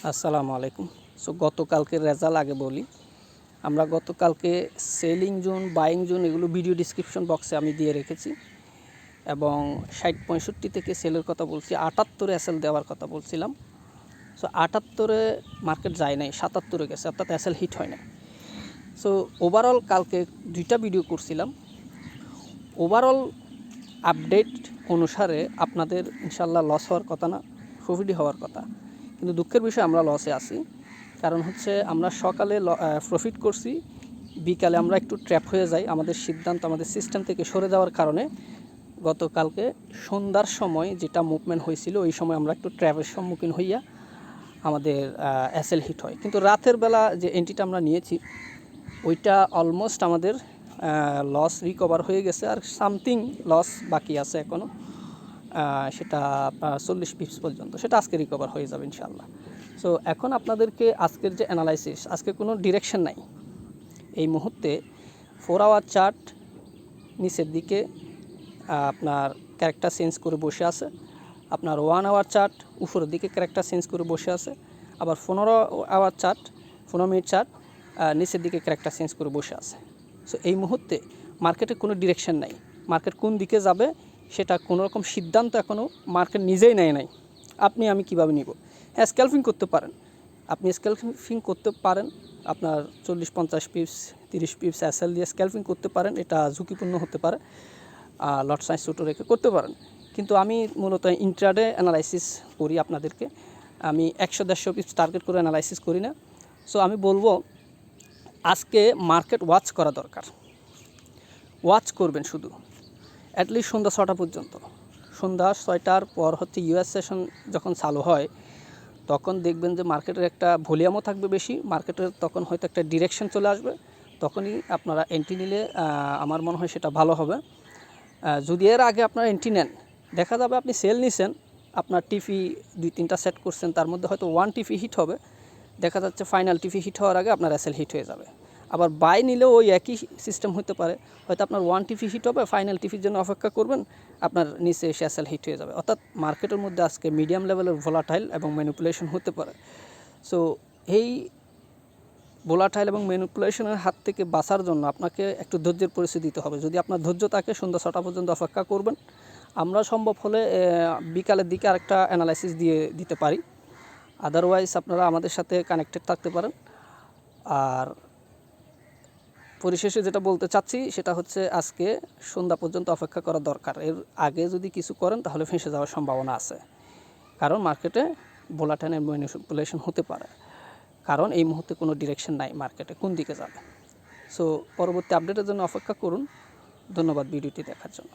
আসসালামু আলাইকুম। সো গতকালকের রেজাল্ট আগে বলি। আমরা গতকালকে সেলিং জোন, বাইং জোন এগুলো ভিডিও ডিসক্রিপশন বক্সে আমি দিয়ে রেখেছি এবং 60-65 থেকে সেলের কথা বলছি, 78-এ এসএল দেওয়ার কথা বলছিলাম। সো 78-এ মার্কেট যায় নাই, 77-এ গেছে, অর্থাৎ এসএল হিট হয় নাই। সো ওভারঅল কালকে দুইটা ভিডিও করছিলাম। ওভারঅল আপডেট অনুসারে আপনাদের ইনশাল্লাহ লস হওয়ার কথা না, প্রফিটই হওয়ার কথা। কিন্তু দুঃখের বিষয় আমরা লসে আছি। কারণ হচ্ছে আমরা সকালে প্রফিট করছি, বিকালে আমরা একটু ট্র্যাপ হয়ে যাই। আমাদের সিদ্ধান্ত আমাদের সিস্টেম থেকে সরে যাওয়ার কারণে গতকালকে সন্ধ্যার সময় যেটা মুভমেন্ট হয়েছিল ওই সময় আমরা একটু ট্র্যাপের সম্মুখীন হইয়া আমাদের এসএল হিট হয়। কিন্তু রাতের বেলা যে এন্ট্রিটা আমরা নিয়েছি ওইটা অলমোস্ট আমাদের লস রিকভার হয়ে গেছে, আর সামথিং লস বাকি আছে এখনও, সেটা 40 পিপস পর্যন্ত, সেটা আজকে রিকভার হয়ে যাবে ইনশাল্লাহ। সো এখন আপনাদেরকে আজকের যে অ্যানালাইসিস, আজকে কোনো ডিরেকশন নাই এই মুহূর্তে। 4 আওয়ার চার্ট নিচের দিকে আপনার ক্যারেক্টার চেঞ্জ করে বসে আছে, আপনার 1 আওয়ার চার্ট উপরের দিকে ক্যারেক্টার চেঞ্জ করে বসে আছে, আবার 15 আওয়ার চার্ট, 15 মিনিট চার্ট নিচের দিকে ক্যারেক্টার চেঞ্জ করে বসে আছে। সো এই মুহূর্তে মার্কেটে কোনো ডিরেকশন নাই। মার্কেট কোন দিকে যাবে সেটা কোনো রকম সিদ্ধান্ত এখনও মার্কেট নিজেই নেয় নাই। আমি কীভাবে নিব? হ্যাঁ, স্ক্যালপিং করতে পারেন, আপনি স্ক্যালপিং করতে পারেন, আপনার 40-50 পিপস 30 পিপস এসএল দিয়ে স্ক্যালপিং করতে পারেন। এটা ঝুঁকিপূর্ণ হতে পারে, লট সাইজ ছোটো রেখে করতে পারেন। কিন্তু আমি মূলত ইন্ট্রাডে অ্যানালাইসিস করি আপনাদেরকে। আমি 100-150 পিপস টার্গেট করে অ্যানালাইসিস করি না। সো আমি বলবো আজকে মার্কেট ওয়াচ করা দরকার। ওয়াচ করবেন শুধু অ্যাটলিস্ট সন্ধ্যা 6টা পর্যন্ত। সন্ধ্যা 6টার পর হচ্ছে ইউএস সেশন যখন চালু হয় তখন দেখবেন যে মার্কেটের একটা ভলিউমও থাকবে বেশি, মার্কেটের তখন হয়তো একটা ডিরেকশন চলে আসবে, তখনই আপনারা এন্ট্রি নিলে আমার মনে হয় সেটা ভালো হবে। যদি এর আগে আপনারা এন্ট্রি নেন, দেখা যাবে আপনি সেল নিছেন, আপনার টিফি 2-3টা সেট করছেন, তার মধ্যে হয়তো 1 টিফি হিট হবে, দেখা যাচ্ছে ফাইনাল টিফি হিট হওয়ার আগে আপনার এসএল হিট হয়ে যাবে। আবার বাই নিলেও ওই একই সিস্টেম হতে পারে, হয়তো আপনার 1 টিফি হিট হবে, ফাইনাল টিফির জন্য অপেক্ষা করবেন, আপনার নিচে এসে এসএল হিট হয়ে যাবে। অর্থাৎ মার্কেটের মধ্যে আজকে মিডিয়াম লেভেলের ভোলাটাইল এবং ম্যানিপুলেশন হতে পারে। সো এই ভোলাটাইল এবং ম্যানিপুলেশনের হাত থেকে বাঁচার জন্য আপনাকে একটু ধৈর্যের পরিচয় দিতে হবে। যদি আপনার ধৈর্য থাকে সন্ধ্যা 6টা পর্যন্ত অপেক্ষা করবেন। আমরা সম্ভব হলে বিকালের দিকে আরেকটা অ্যানালাইসিস দিতে পারি, আদারওয়াইজ আপনারা আমাদের সাথে কানেক্টেড থাকতে পারেন। আর পরিশেষে যেটা বলতে চাচ্ছি সেটা হচ্ছে আজকে সন্ধ্যা পর্যন্ত অপেক্ষা করা দরকার। এর আগে যদি কিছু করেন তাহলে ফেঁসে যাওয়ার সম্ভাবনা আছে, কারণ মার্কেটে ভোলাটাইল এবং ম্যানিপুলেশন হতে পারে। কারণ এই মুহূর্তে কোনো ডিরেকশন নাই মার্কেটে কোন দিকে যাবে। সো পরবর্তী আপডেটের জন্য অপেক্ষা করুন। ধন্যবাদ ভিডিওটি দেখার জন্য।